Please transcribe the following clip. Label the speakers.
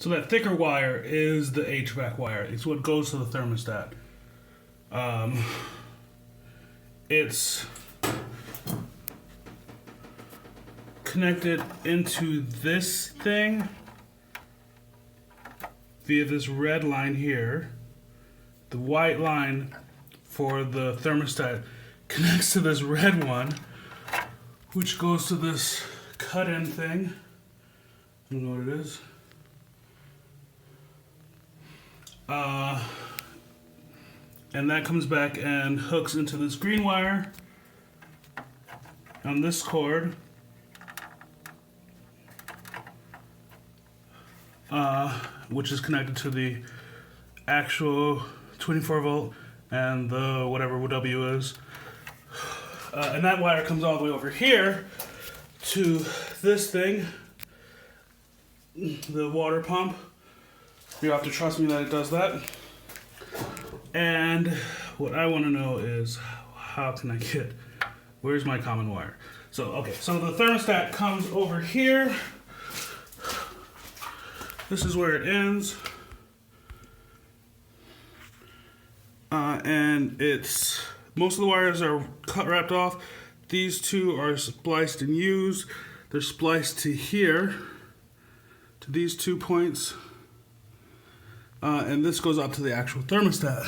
Speaker 1: So that thicker wire is the HVAC wire. It's what goes to the thermostat. It's connected into this thing via this red line here. The white line for the thermostat connects to this red one, which goes to this cut-in thing. I don't know what it is. And that comes back and hooks into this green wire on this cord. Which is connected to the actual 24 volt and the whatever W is. And that wire comes all the way over here to this thing, the water pump. You have to trust me that it does that. And what I want to know is, how can I get, where's my common wire? So, okay, so the thermostat comes over here. This is where it ends. And it's, most of the wires are wrapped off. These two are spliced and used. They're spliced to here, to these 2 points. And this goes up to the actual thermostat.